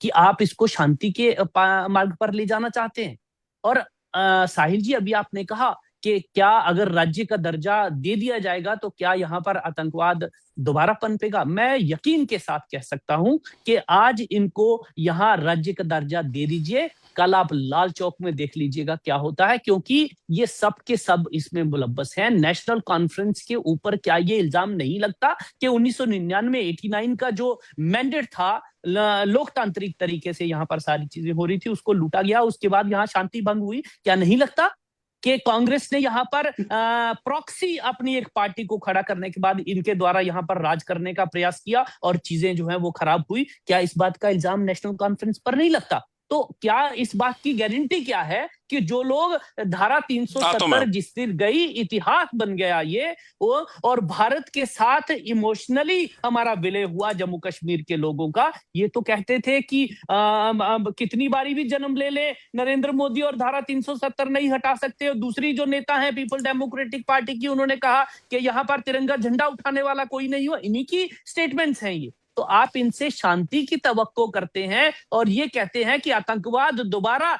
कि आप इसको शांति के मार्ग पर ले जाना चाहते हैं? और साहिल जी, अभी आपने कहा कि क्या अगर राज्य का दर्जा दे दिया जाएगा तो क्या यहाँ पर आतंकवाद दोबारा पनपेगा? मैं यकीन के साथ कह सकता हूं कि आज इनको यहाँ राज्य का दर्जा दे दीजिए, कल आप लाल चौक में देख लीजिएगा क्या होता है, क्योंकि ये सब के सब इसमें मुलव्वस हैं। नेशनल कॉन्फ्रेंस के ऊपर क्या ये इल्जाम नहीं लगता कि 1999 89 का जो मैंडेट था, लोकतांत्रिक तरीके से यहाँ पर सारी चीजें हो रही थी, उसको लूटा गया, उसके बाद यहाँ शांति भंग हुई? क्या नहीं लगता कि कांग्रेस ने यहाँ पर प्रॉक्सी अपनी एक पार्टी को खड़ा करने के बाद इनके द्वारा यहाँ पर राज करने का प्रयास किया और चीजें जो है वो खराब हुई? क्या इस बात का इल्जाम नेशनल कॉन्फ्रेंस पर नहीं लगता? तो क्या इस बात की गारंटी क्या है कि जो लोग धारा 370 जिस दिन गई, इतिहास बन गया ये वो, और भारत के साथ इमोशनली हमारा विलय हुआ जम्मू कश्मीर के लोगों का? ये तो कहते थे कि कितनी बारी भी जन्म ले ले नरेंद्र मोदी और धारा 370 नहीं हटा सकते। और दूसरी जो नेता है पीपल डेमोक्रेटिक पार्टी की, उन्होंने कहा कि यहाँ पर तिरंगा झंडा उठाने वाला कोई नहीं हुआ। इन्हीं की स्टेटमेंट्स हैं ये। तो आप इनसे शांति की तवक्को करते हैं और ये कहते हैं कि आतंकवाद दोबारा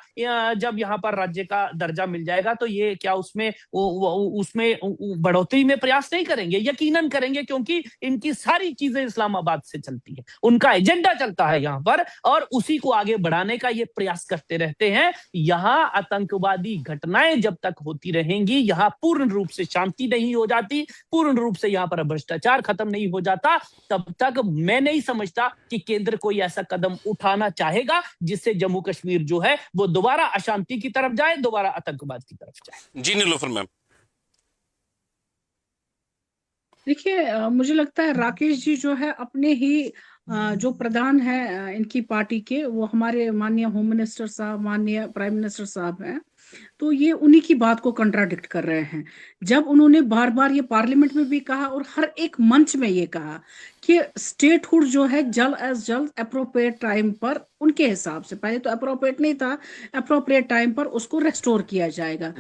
जब यहाँ पर राज्य का दर्जा मिल जाएगा तो ये क्या उसमें बढ़ोतरी में प्रयास नहीं करेंगे? यकीनन करेंगे, क्योंकि इनकी सारी चीजें इस्लामाबाद से चलती है, उनका एजेंडा चलता है यहाँ पर और उसी को आगे बढ़ाने का ये प्रयास करते रहते हैं। यहाँ आतंकवादी घटनाएं जब तक होती रहेंगी, यहाँ पूर्ण रूप से शांति नहीं हो जाती, पूर्ण रूप से यहाँ पर भ्रष्टाचार खत्म नहीं हो जाता, तब तक मैं नहीं समझता कि केंद्र कोई ऐसा कदम उठाना चाहेगा जिससे जम्मू कश्मीर जो है वो दोबारा अशांति की तरफ जाए, दोबारा आतंकवाद की तरफ जाए। जी नीलोफर मैम। देखिए, मुझे लगता है राकेश जी जो है अपने ही जो प्रधान है इनकी पार्टी के, वो हमारे माननीय होम मिनिस्टर साहब, माननीय प्राइम मिनिस्टर साहब हैं, तो ये उन्हीं की बात को कंट्राडिक्ट कर रहे हैं। जब उन्होंने बार बार ये पार्लियामेंट में भी कहा और हर एक मंच में ये कहा कि स्टेटहुड जो है जल्द एज जल्द अप्रोप्रिएट टाइम पर, उनके हिसाब से, पहले तो अप्रोप्रिएट नहीं था, अप्रोप्रिएट टाइम पर उसको रेस्टोर किया जाएगा।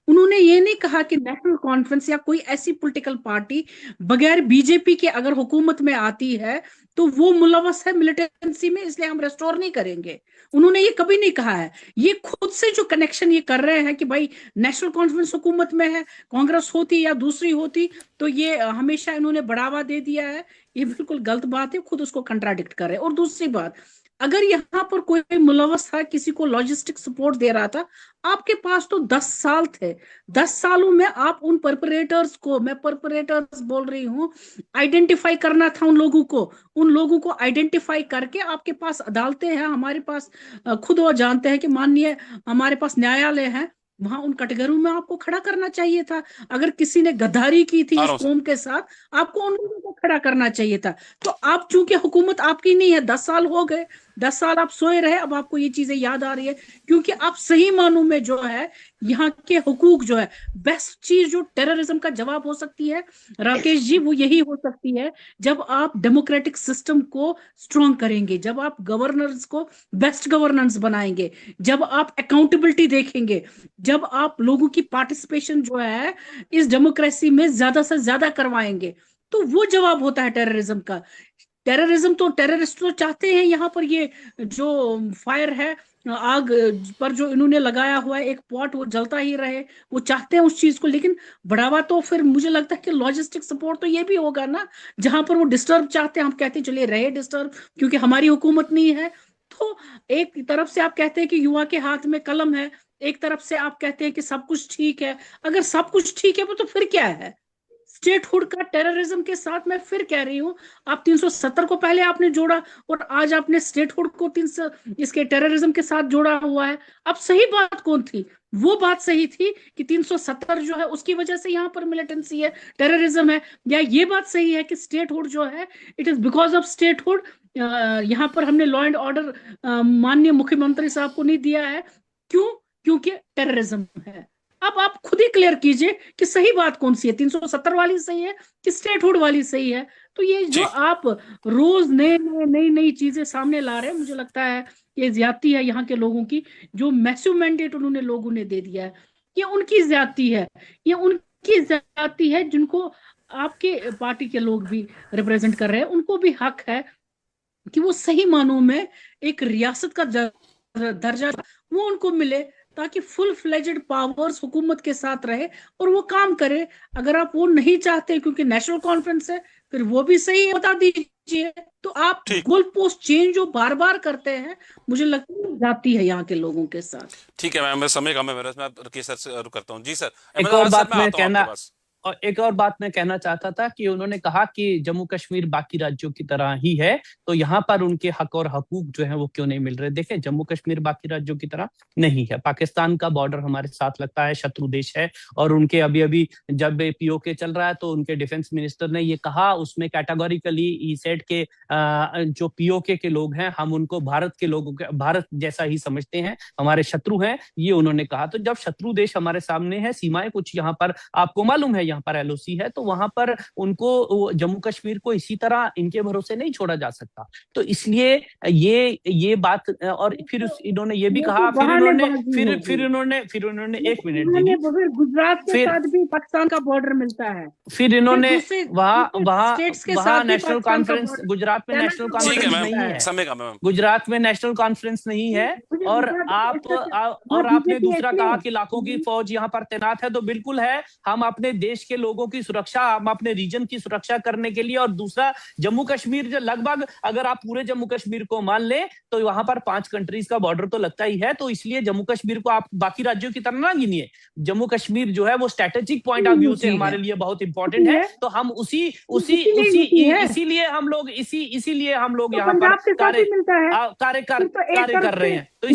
उन्होंने ये नहीं कहा कि नेशनल कॉन्फ्रेंस या कोई ऐसी पॉलिटिकल पार्टी बगैर बीजेपी के अगर हुकूमत में आती है तो वो मुलव्वस है मिलिटेंसी में, इसलिए हम रेस्टोर नहीं करेंगे। उन्होंने ये कभी नहीं कहा है। ये खुद से जो कनेक्शन ये कर रहे हैं कि भाई नेशनल कॉन्फ्रेंस हुकूमत में है, कांग्रेस होती या दूसरी होती तो ये हमेशा इन्होंने बढ़ावा दे दिया है, ये बिल्कुल गलत बात है, खुद उसको कंट्राडिक्ट कर रहे हैं। और दूसरी बात, अगर यहाँ पर कोई मुलव्वस था, किसी को लॉजिस्टिक सपोर्ट दे रहा था, आपके पास तो 10 साल थे, 10 सालों में आप उन परपरेटर्स को, मैं परपरेटर्स बोल रही हूँ, आइडेंटिफाई करना था उन लोगों को आइडेंटिफाई करके आपके पास अदालतें हैं, हमारे पास खुद वो जानते हैं कि माननीय हमारे पास न्यायालय है, वहां उन कटघरों में आपको खड़ा करना चाहिए था। अगर किसी ने गद्दारी की थी इस कौम के साथ, आपको उन लोगों को खड़ा करना चाहिए था। तो आप, चूंकि हुकूमत आपकी नहीं है, 10 साल हो गए, 10 साल आप सोए रहे, अब आपको ये चीजें याद आ रही है, क्योंकि आप सही मानों में जो है यहाँ के हुकूक जो है, बेस्ट चीज जो टेररिज्म का जवाब हो सकती है राकेश जी, वो यही हो सकती है जब आप डेमोक्रेटिक सिस्टम को स्ट्रॉन्ग करेंगे, जब आप गवर्नेंस को बेस्ट गवर्नेंस बनाएंगे, जब आप अकाउंटेबिलिटी देखेंगे, जब आप लोगों की पार्टिसिपेशन जो है इस डेमोक्रेसी में ज्यादा से ज्यादा करवाएंगे, तो वो जवाब होता है टेररिज्म का। टेररिज्म तो, टेररिस्ट तो चाहते हैं यहाँ पर ये जो फायर है, आग पर जो इन्होंने लगाया हुआ है एक पॉट, वो जलता ही रहे, वो चाहते हैं उस चीज को। लेकिन बढ़ावा तो फिर मुझे लगता है कि लॉजिस्टिक सपोर्ट तो ये भी होगा ना, जहां पर वो डिस्टर्ब चाहते हैं, हम कहते हैं चलिए रहे डिस्टर्ब, क्योंकि हमारी हुकूमत नहीं है। तो एक तरफ से आप कहते हैं कि युवा के हाथ में कलम है, एक तरफ से आप कहते हैं कि सब कुछ ठीक है। अगर सब कुछ ठीक है तो फिर क्या है? स्टेटहुड का टेररिज्म के साथ मैं फिर कह रही हूं, आप 370 को पहले आपने जोड़ा और आज आपने स्टेटहुड को 300 इसके टेररिज्म के साथ जोड़ा हुआ है। अब सही बात कौन थी? वो बात सही थी कि 370 जो है उसकी वजह से यहाँ पर मिलिटेंसी है, टेररिज्म है, या ये बात सही है कि स्टेटहुड जो है it is because of statehood, यहाँ पर हमने लॉ एंड ऑर्डर माननीय मुख्यमंत्री साहब को नहीं दिया है, क्यों? क्योंकि टेररिज्म है। अब आप खुद ही क्लियर कीजिए कि सही बात कौन सी है, 370 वाली सही है कि स्टेटहुड वाली सही है? तो ये जो आप रोज नए नई नई चीजें सामने ला रहे हैं, मुझे लगता है ये ज्यादती है यहाँ के लोगों की। जो मैसिव मैंडेट उन्होंने लोगों ने दे दिया है, ये उनकी ज्यादती है, ये उनकी ज्यादती है जिनको आपके पार्टी के लोग भी रिप्रेजेंट कर रहे हैं। उनको भी हक है कि वो सही मानों में एक रियासत का दर्जा वो उनको मिले, ताकि फुल फ्लेजेड पावर्स हुकूमत के साथ रहे और वो काम करे। अगर आप वो नहीं चाहते क्योंकि नेशनल कॉन्फ्रेंस है, फिर वो भी सही है, बता दीजिए। तो आप गोल पोस्ट चेंज जो बार बार करते हैं, मुझे लगता है जाती है यहाँ के लोगों के साथ। ठीक है मैम, मैं समय का मैं रकेश सर से रुक करता हूँ। जी सर, एक और बात मैं कहना और एक और बात मैं कहना चाहता था कि उन्होंने कहा कि जम्मू कश्मीर बाकी राज्यों की तरह ही है, तो यहाँ पर उनके हक और हकूक जो है वो क्यों नहीं मिल रहे? देखें, जम्मू कश्मीर बाकी राज्यों की तरह नहीं है। पाकिस्तान का बॉर्डर हमारे साथ लगता है, शत्रु देश है, और उनके अभी अभी जब पीओके चल रहा है तो उनके डिफेंस मिनिस्टर ने ये कहा, उसमें कैटेगोरिकली ही सेड के जो पीओके के लोग हैं हम उनको भारत के लोगों के भारत जैसा ही समझते हैं, हमारे शत्रु हैं, ये उन्होंने कहा। तो जब शत्रु देश हमारे सामने है, सीमाएं कुछ यहाँ पर आपको मालूम है, यहाँ पर एलओसी है, तो वहां पर उनको जम्मू कश्मीर को इसी तरह इनके भरोसे नहीं छोड़ा जा सकता। तो इसलिए ये बात, और फिर इन्होंने ये भी कहा, फिर उन्होंने एक मिनट दीदी, गुजरात के साथ भी पाकिस्तान का बॉर्डर मिलता है, फिर इन्होंने वहां नेशनल कॉन्फ्रेंस, गुजरात में नेशनल कॉन्फ्रेंस नहीं है, गुजरात में नेशनल कॉन्फ्रेंस नहीं है, और आपने दूसरा कहा कि लाखों की फौज यहाँ पर तैनात है, तो बिल्कुल है। हम अपने देश के लोगों की सुरक्षा, हम अपने रीजन की सुरक्षा करने के लिए, और दूसरा जम्मू कश्मीर जो लगभग, अगर आप पूरे जम्मू कश्मीर को मान लें तो वहां पर 5 कंट्रीज का बॉर्डर तो लगता ही है, तो इसलिए जम्मू कश्मीर को आप बाकी राज्यों की तरह ना गिनिए। जम्मू कश्मीर जो है वो स्ट्रेटेजिक पॉइंट ऑफ व्यू से हमारे लिए बहुत इंपॉर्टेंट है, तो हम इसीलिए हम लोग यहाँ पर कार्य कर रहे हैं। तो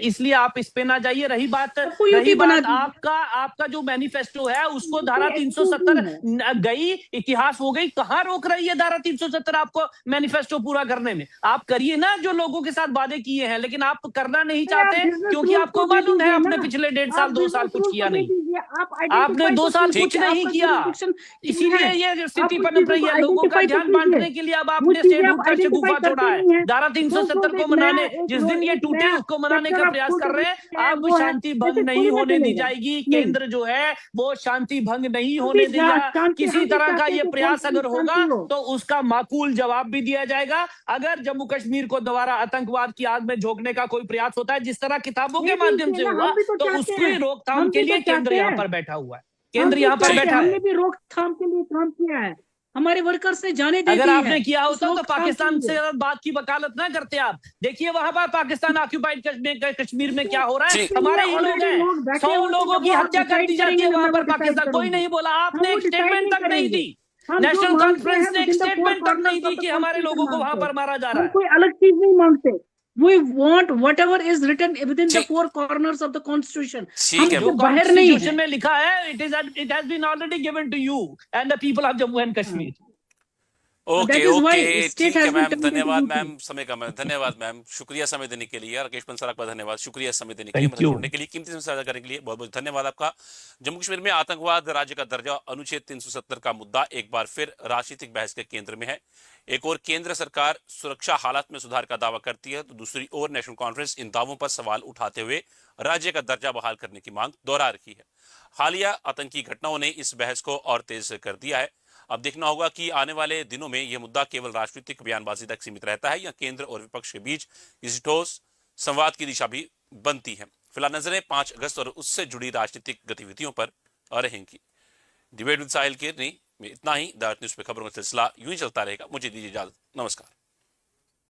इसलिए आप इस पे ना जाइए। रही बात आपका जो मैनिफेस्टो है, उसको धारा 370 गई, इतिहास हो गई, कहां रोक रही है धारा 370 आपको मैनिफेस्टो पूरा करने में? आप करिए ना जो लोगों के साथ वादे किए हैं, लेकिन आप करना नहीं चाहते क्योंकि आपको मालूम है आपने पिछले 1.5 साल 2 साल कुछ किया नहीं, आपने 2 साल कुछ नहीं किया, इसीलिए ये स्थिति पनप रही है। लोगों का ध्यान बांटने के लिए अब आपने स्टेटहुड का शगुफा छोड़ा है, धारा 370 को मनाने, जिस दिन ये टूटे उसको मनाने का प्रयास कर रहे हैं। अब शांति भंग नहीं होने दी जाएगी, केंद्र जो है वो शांति भंग नहीं होने देगा। किसी तरह का ये प्रयास अगर होगा तो उसका माकूल जवाब भी दिया जाएगा। अगर जम्मू कश्मीर को दोबारा आतंकवाद की आग में झोंकने का कोई प्रयास होता है, जिस तरह किताबों के माध्यम से हुआ, तो उसकी रोकथाम के लिए केंद्र यहाँ पर बैठा हुआ है, केंद्र यहाँ पर बैठा है। हमने भी रोकथाम के लिए काम किया है, हमारे वर्कर्स ने जाने दे दी है। अगर आपने किया होता तो पाकिस्तान से बात की वकालत ना करते आप। देखिए वहां पर पाकिस्तान ऑक्यूपाइड कश्मीर में क्या हो रहा है, हमारे ही लोग हैं, 100 लोगों की हत्या कर दी जाती है वहां पर, पाकिस्तान कोई नहीं बोला। आपने एक स्टेटमेंट तक नहीं दी, नेशनल कॉन्फ्रेंस ने एक स्टेटमेंट तक नहीं दी कि हमारे लोगों को वहां पर मारा जा रहा है। कोई अलग चीज नहीं मांगते, we want whatever is written within the 4 corners of the constitution। जो बाहर नहीं है, में लिखा है, it has been already given to you and the people of Jammu and Kashmir। Okay, ठीक है मैम, धन्यवाद मैम, समय का मैम, धन्यवाद मैम, शुक्रिया समय देने के लिए। राकेश पंसराक का धन्यवाद, शुक्रिया समय देने के लिए, मतलब जुड़ने के लिए, कीमती समय साझा करने के लिए बहुत बहुत धन्यवाद आपका। जम्मू कश्मीर में आतंकवाद, राज्य का दर्जा, अनुच्छेद 370 का मुद्दा एक बार फिर राजनीतिक बहस के केंद्र में है। एक और केंद्र सरकार सुरक्षा हालात में सुधार का दावा करती है, तो दूसरी ओर नेशनल कॉन्फ्रेंस इन दावों पर सवाल उठाते हुए राज्य का दर्जा बहाल करने की मांग दोहरा रखी है। हालिया आतंकी घटनाओं ने इस बहस को और तेज कर दिया है। अब देखना होगा कि आने वाले दिनों में यह मुद्दा केवल राजनीतिक बयानबाजी तक सीमित रहता है या केंद्र और विपक्ष के बीच किसी ठोस संवाद की दिशा भी बनती है। फिलहाल नजरें 5 अगस्त और उससे जुड़ी राजनीतिक गतिविधियों पर रहेंगी। डिबेट विद साहिल केरनी में इतना ही। द अर्थ न्यूज़ पे खबरों का सिलसिला यूं ही चलता रहेगा। मुझे दीजिए इजाजत, नमस्कार।